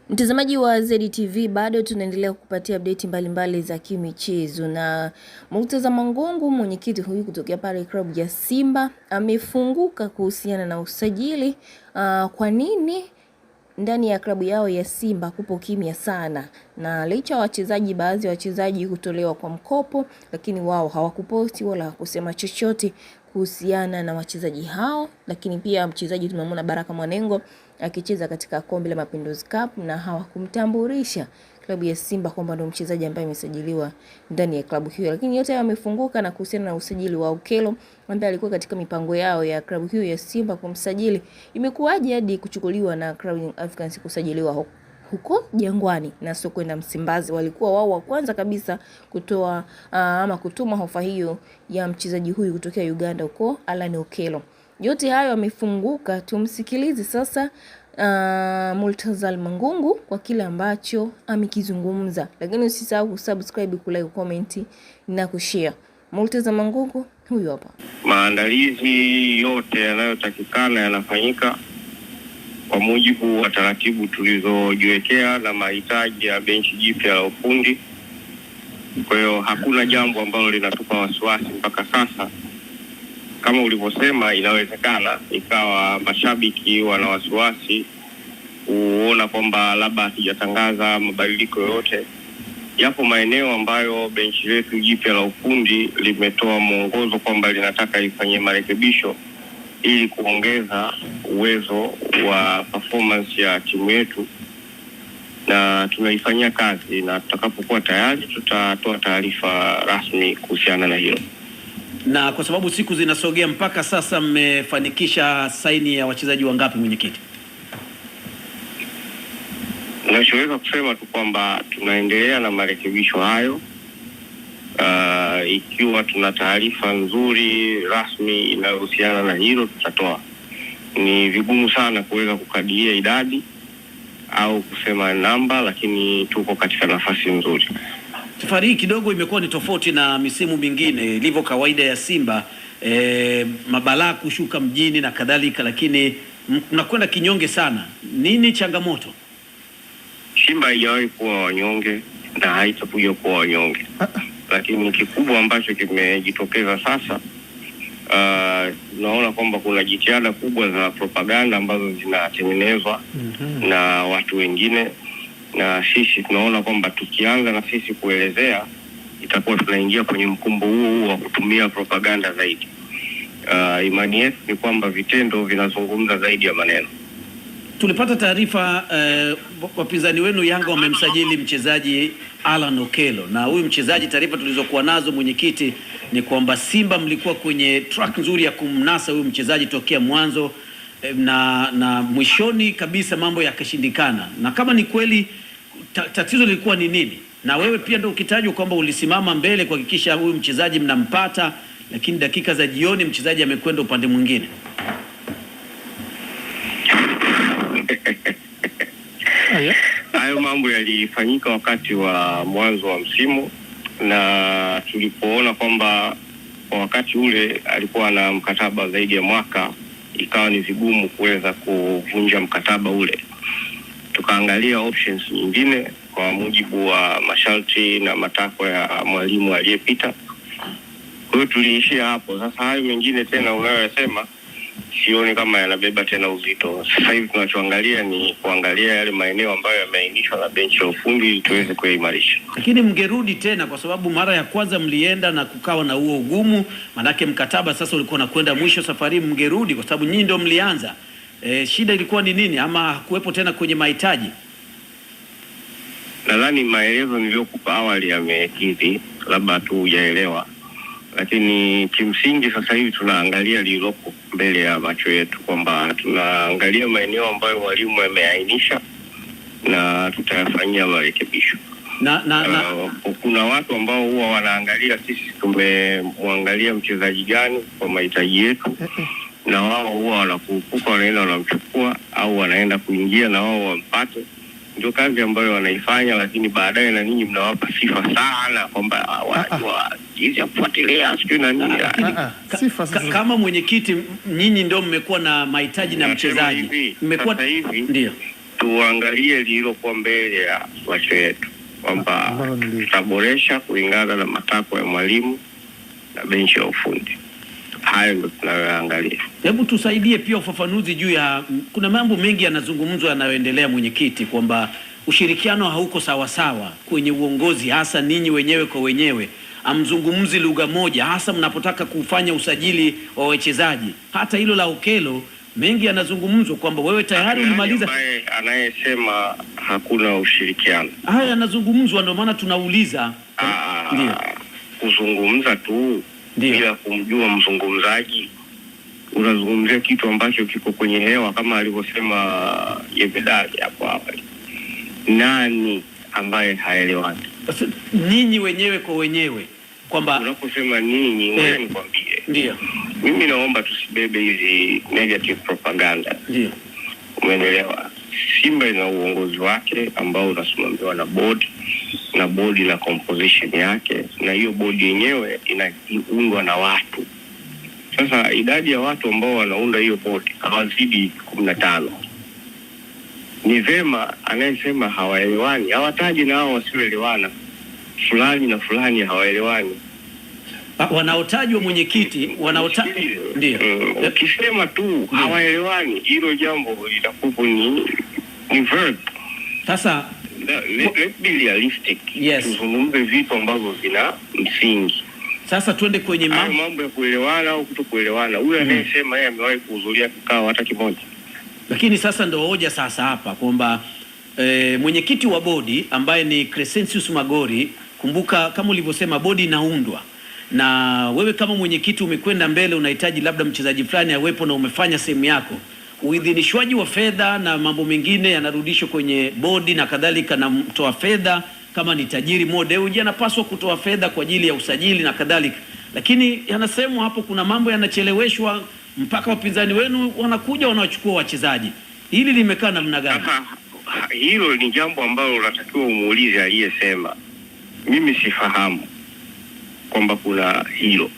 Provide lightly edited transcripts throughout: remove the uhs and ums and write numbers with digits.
Mtazamaji wa ZTV, bado tunaendelea kupatia update mbalimbali za kimichezo, na Murtaza Mangungu, mwenyekiti huyu kutokea pale klabu ya Simba, amefunguka kuhusiana na usajili. Kwa nini ndani ya klabu yao ya Simba kupo kimya sana, na licha wachezaji, baadhi ya wachezaji kutolewa kwa mkopo, lakini wao hawakuposti wala kusema chochote kuhusiana na wachezaji hao. Lakini pia mchezaji tunamwona Baraka Mwanengo akicheza katika Kombe la Mapinduzi Cup na hawakumtambulisha klabu ya Simba kwamba ndio mchezaji ambaye amesajiliwa ndani ya klabu hiyo. Lakini yote yamefunguka na kuhusiana na usajili wa Okello ambaye alikuwa katika mipango yao ya klabu hiyo ya Simba kumsajili. Imekuwaje hadi kuchukuliwa na Young Africans kusajiliwa huko Jangwani na sio kwenda Msimbazi? Walikuwa wao wa kwanza kabisa kutoa ama kutuma ofa hiyo ya mchezaji huyu kutokea Uganda huko, Alan Okello. Yote hayo amefunguka, tumsikilize sasa Murtaza Mangungu kwa kile ambacho amekizungumza. Lakini usisahau kusubscribe, kulike, comment na kushare. Murtaza Mangungu huyu hapa. Maandalizi yote yanayotakikana yanafanyika kwa mujibu wa taratibu tulizojiwekea na mahitaji ya benchi jipya la ufundi. Kwa hiyo hakuna jambo ambalo linatupa wasiwasi mpaka sasa. Kama ulivyosema, inawezekana ikawa mashabiki wana wasiwasi kuona kwamba labda hatujatangaza mabadiliko yote. Yapo maeneo ambayo benchi letu jipya la ufundi limetoa mwongozo kwamba linataka ifanyie marekebisho ili kuongeza uwezo wa performance ya timu yetu, na tunaifanyia kazi, na tutakapokuwa tayari tutatoa taarifa rasmi kuhusiana na hilo. Na kwa sababu siku zinasogea, mpaka sasa mmefanikisha saini ya wachezaji wangapi, mwenyekiti? Ninachoweza kusema tu kwamba tunaendelea na marekebisho hayo. Ikiwa tuna taarifa nzuri rasmi inayohusiana na hilo tutatoa. Ni vigumu sana kuweza kukadiria idadi au kusema namba, lakini tuko katika nafasi nzuri. Safari hii kidogo imekuwa ni tofauti na misimu mingine ilivyo kawaida ya Simba, mabalaa kushuka mjini na kadhalika, lakini mnakwenda kinyonge sana. Nini changamoto? Simba haijawahi kuwa wanyonge na haitakuja kuwa wanyonge. Lakini kikubwa ambacho kimejitokeza sasa, tunaona kwamba kuna jitihada kubwa za propaganda ambazo zinatengenezwa na watu wengine, na sisi tunaona kwamba tukianza na sisi kuelezea itakuwa tunaingia kwenye mkumbo huo wa kutumia propaganda zaidi. Imani yetu ni kwamba vitendo vinazungumza zaidi ya maneno. Tulipata taarifa wapinzani wenu Yanga wamemsajili mchezaji Alan Okello, na huyu mchezaji, taarifa tulizokuwa nazo mwenyekiti, ni kwamba Simba mlikuwa kwenye track nzuri ya kumnasa huyu mchezaji tokea mwanzo, na mwishoni kabisa mambo yakashindikana. Na kama ni kweli, tatizo lilikuwa ni nini? Na wewe pia ndio ukitajwa kwamba ulisimama mbele kuhakikisha huyu mchezaji mnampata, lakini dakika za jioni mchezaji amekwenda upande mwingine. Hayo mambo yalifanyika wakati wa mwanzo wa msimu, na tulipoona kwamba kwa wakati ule alikuwa na mkataba zaidi ya mwaka, ikawa ni vigumu kuweza kuvunja mkataba ule. Tukaangalia options nyingine kwa mujibu wa masharti na matakwa ya mwalimu aliyepita. Kwa hiyo tuliishia hapo. Sasa hayo mengine tena unayosema sioni kama yanabeba tena uzito. Sasa hivi tunachoangalia ni kuangalia yale maeneo ambayo yameainishwa na benchi la ufundi ili tuweze kuimarisha. Lakini mngerudi tena, kwa sababu mara ya kwanza mlienda na kukawa na huo ugumu, manake mkataba sasa ulikuwa unakwenda mwisho. Safari mngerudi kwa sababu nyinyi ndio mlianza. Shida ilikuwa ni nini, ama kuwepo tena kwenye mahitaji? Nadhani maelezo niliyokupa awali yamekidhi, labda tu hujaelewa. Lakini kimsingi sasa hivi tunaangalia lililoko mbele ya macho yetu, kwamba tunaangalia maeneo ambayo walimu wameainisha na tutayafanyia marekebisho. Kuna watu ambao huwa wanaangalia sisi tumemwangalia mchezaji gani kwa mahitaji yetu, na wao huwa wanakurupuka, wanaenda wanamchukua au wanaenda kuingia na wao wampate. Ndio kazi ambayo wanaifanya, lakini baadaye na ninyi mnawapa sifa sana kwamba wanajua jinsi ya kufuatilia sio na nini. Sifa sasa. Kama mwenyekiti, nyinyi ndio mmekuwa na mahitaji na mchezaji. Mmekuwa hivi ndio tuangalie lililokuwa mbele ya macho yetu kwamba tutaboresha kulingana na matakwa ya mwalimu na benchi ya ufundi. Hayo ndio tunayoangalia. Hebu tusaidie pia ufafanuzi juu ya, kuna mambo mengi yanazungumzwa yanayoendelea mwenyekiti, kwamba ushirikiano hauko sawa sawa kwenye uongozi, hasa ninyi wenyewe kwa wenyewe amzungumzi lugha moja, hasa mnapotaka kufanya usajili wa wachezaji. Hata hilo la Okello mengi yanazungumzwa kwamba wewe tayari ulimaliza. Anayesema hakuna ushirikiano, haya yanazungumzwa, ndio maana tunauliza. Ndio kuzungumza tu bila kumjua mzungumzaji, unazungumzia kitu ambacho kiko kwenye hewa, kama alivyosema Yebedali hapo awali. Nani ambaye haelewani? Ninyi wenyewe kwa wenyewe, kwamba unaposema ninyi, ngoja nikwambie. Ndio mimi naomba tusibebe hizi negative propaganda. Ndio, umeelewa? Simba ina uongozi wake ambao unasimamiwa na board, na board na composition yake, na hiyo board yenyewe inaundwa na watu. Sasa idadi ya watu ambao wanaunda hiyo board hawazidi 15. Ni vema anayesema hawaelewani hawataji na hao wasioelewana, fulani na fulani hawaelewani. Wanaotajwa mwenyekiti, ndio. Ukisema tu hawaelewani, hilo jambo litakuwa ni verb. Sasa let's be realistic. Yes. Tuzungumze vitu ambavyo vina msingi. Sasa twende kwenye mambo ya kuelewana au kutokuelewana. Huyu anayesema yeye amewahi kuhudhuria kikao hata kimoja. Lakini sasa ndio hoja sasa hapa kwamba mwenyekiti wa bodi ambaye ni Crescentius Magori, kumbuka kama ulivyosema bodi inaundwa, na wewe kama mwenyekiti umekwenda mbele, unahitaji labda mchezaji fulani awepo na umefanya sehemu yako, uidhinishwaji wa fedha na mambo mengine yanarudishwa kwenye bodi na kadhalika, na mtoa fedha kama ni tajiri Mo Dewji anapaswa kutoa fedha kwa ajili ya usajili na kadhalika. Lakini yanasemwa hapo kuna mambo yanacheleweshwa mpaka wapinzani wenu wanakuja wanachukua wachezaji. Hili limekaa namna gani? Hilo ni jambo ambalo unatakiwa umuulize aliyesema. Mimi sifahamu kwamba kuna hilo.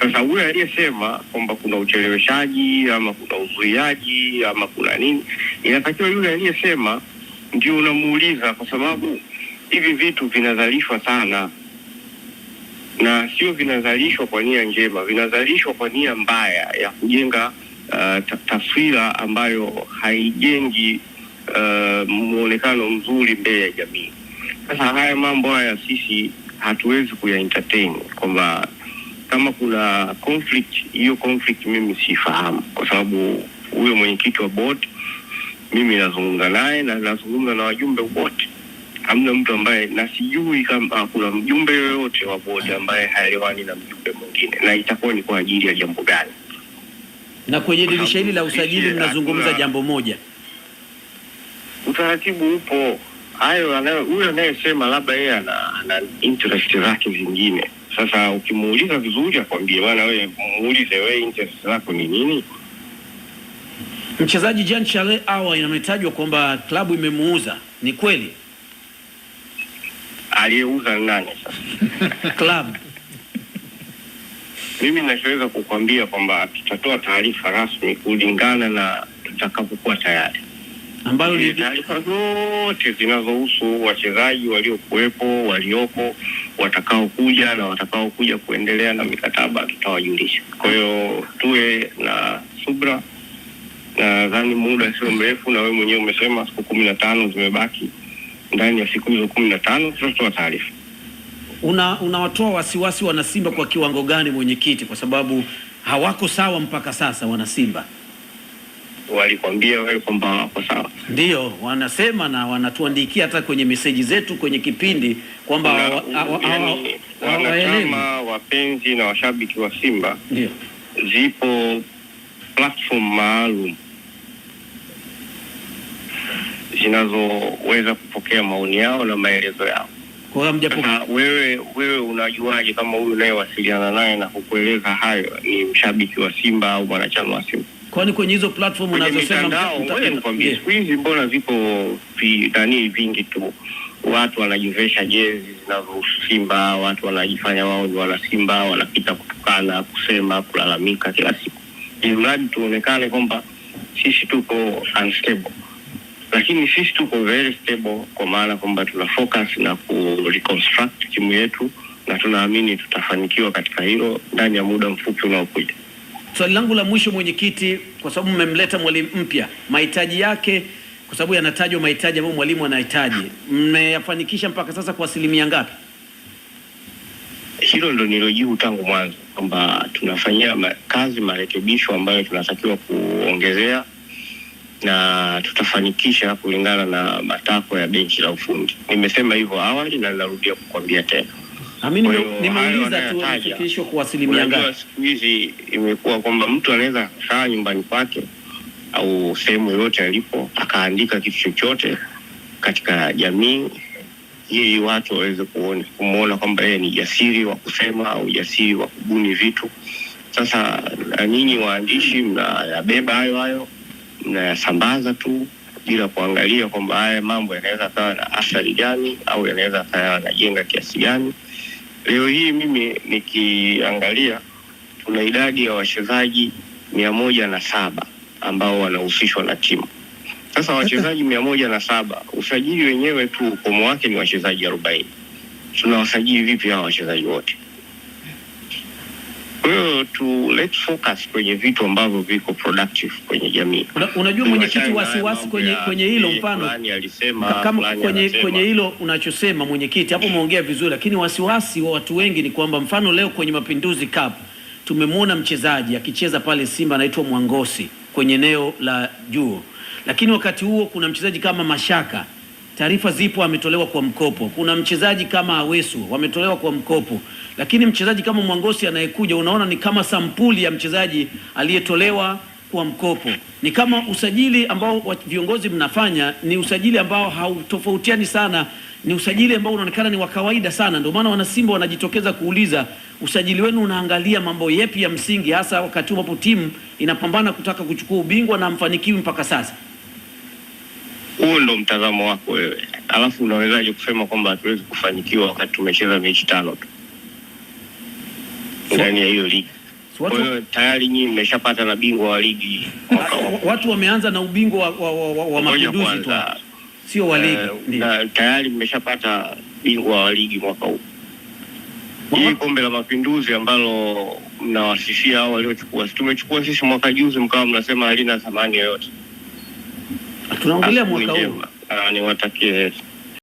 Sasa huyo aliyesema kwamba kuna ucheleweshaji ama kuna uzuiaji ama kuna nini, inatakiwa yule aliyesema ndio unamuuliza, kwa sababu hivi vitu vinazalishwa sana, na sio vinazalishwa kwa nia njema, vinazalishwa kwa nia mbaya ya kujenga taswira ambayo haijengi muonekano mzuri mbele ya jamii. Sasa haya mambo haya sisi hatuwezi kuyaentertain, kwamba kama kuna conflict, hiyo conflict mimi sifahamu, kwa sababu huyo mwenyekiti wa board mimi nazungumza naye na nazungumza na wajumbe wote. Hamna mtu ambaye, na sijui kama kuna mjumbe yoyote wa board ambaye haelewani na mjumbe mwingine, na itakuwa ni kwa ajili ya jambo gani? Na kwenye dirisha hili la usajili mnazungumza jambo moja. Utaratibu upo. Hayo huyo anayesema labda yeye ana interest zake zingine. Sasa ukimuuliza vizuri akwambie, bwana wewe muulize wewe interest zako ni nini? Mchezaji Jean Charles Ahoua inametajwa kwamba klabu imemuuza. Ni kweli? Aliyeuza nani sasa? Klabu. Mimi ninachoweza kukwambia kwamba tutatoa taarifa rasmi kulingana na tutakapokuwa tayari, ambayo ni taarifa zote zinazohusu wachezaji waliokuwepo, waliopo, watakaokuja na watakaokuja kuendelea na mikataba tutawajulisha. Kwa hiyo tuwe na subra, na nadhani muda sio mrefu, na wewe mwenyewe umesema siku 15 zimebaki. Ndani ya siku hizo 15 tutatoa taarifa. Unawatoa wasiwasi wana Simba kwa kiwango gani mwenyekiti, kwa sababu hawako sawa mpaka sasa wana Simba? Walikwambia wewe kwamba wako sawa? Ndio, wanasema na wanatuandikia hata kwenye meseji zetu kwenye kipindi kwamba kama wapenzi na washabiki wa Simba, ndio zipo platform maalum zinazoweza kupokea maoni yao na maelezo yao. Kwa wewe unajuaje kama huyu naye wasiliana naye na kukueleza hayo ni mshabiki wa Simba au mwanachama wa Simba? Kwani kwenye hizo platform unazosema mtakwambia siku hizi mbona zipo vingi tu, watu wanajivesha jezi zinazohusu Simba, watu wanajifanya wao ni wana Simba, wanapita kutukana, kusema, kulalamika kila siku, ili mradi tuonekane kwamba sisi tuko unstable. lakini sisi tuko very stable, kwa maana kwamba tuna focus na ku reconstruct timu yetu, na tunaamini tutafanikiwa katika hilo ndani ya muda mfupi unaokuja. Swali langu la mwisho mwenyekiti, kwa sababu mmemleta mwalimu mpya, mahitaji yake, kwa sababu yanatajwa mahitaji ambayo mwalimu anahitaji, mmeyafanikisha mpaka sasa kwa asilimia ngapi? Hilo ndo nilojibu tangu mwanzo kwamba tunafanyia kazi marekebisho ambayo tunatakiwa kuongezea, na tutafanikisha kulingana na matakwa ya benchi la ufundi. Nimesema hivyo awali na ninarudia kukwambia tena. Amini nimeuliza tu afikishwe kwa asilimia ngapi? Siku hizi imekuwa kwamba mtu anaweza kukaa nyumbani kwake au sehemu yoyote alipo akaandika kitu chochote katika jamii ili watu waweze kumuona kwamba yeye ni jasiri wa kusema au jasiri wa kubuni vitu. Sasa nyinyi waandishi mnayabeba hayo mnayasambaza tu bila kuangalia kwamba haya mambo yanaweza kawa na athari gani au yanaweza kawa yanajenga kiasi gani. Leo hii mimi nikiangalia tuna idadi ya wachezaji 107 ambao wanahusishwa na timu. Sasa wachezaji 107, usajili wenyewe tu ukomo wake ni wachezaji 40. Tunawasajili vipi hao wachezaji wote? Kwa hiyo let's focus kwenye vitu ambavyo viko productive kwenye jamii. Unajua mwenyekiti, wasiwasi kwenye hilo, mfano kama kwenye hilo unachosema mwenyekiti, hapo umeongea vizuri, lakini wasiwasi wa watu wengi ni kwamba mfano leo kwenye Mapinduzi Cup tumemwona mchezaji akicheza pale Simba anaitwa Mwangosi kwenye eneo la juu, lakini wakati huo kuna mchezaji kama Mashaka, taarifa zipo, ametolewa kwa mkopo. Kuna mchezaji kama Awesu wametolewa kwa mkopo, lakini mchezaji kama Mwangosi anayekuja unaona ni kama sampuli ya mchezaji aliyetolewa kwa mkopo. Ni kama usajili ambao viongozi mnafanya ni usajili ambao hautofautiani sana, ni usajili ambao unaonekana ni wa kawaida sana. Ndio maana wana Simba wanajitokeza kuuliza usajili wenu unaangalia mambo yepi ya msingi, hasa wakati ambapo timu inapambana kutaka kuchukua ubingwa na mfanikiwi mpaka sasa. Huo ndo mtazamo wako wewe. Alafu unawezaje kusema kwamba hatuwezi kufanikiwa wakati tumecheza mechi 5 tu ndani ya hiyo ligi? Kwa hiyo tayari nyinyi mmeshapata na bingwa wa ligi mwaka huu. Watu wameanza na ubingwa wa Mapinduzi tu, sio wa ligi. Na tayari mmeshapata bingwa wa ligi mwaka huu. Hii kombe la Mapinduzi ambalo mnawasifia hao waliochukua, tumechukua sisi mwaka juzi, mkao mnasema halina thamani yoyote. Tunaongelea mwaka huu. Niwatakie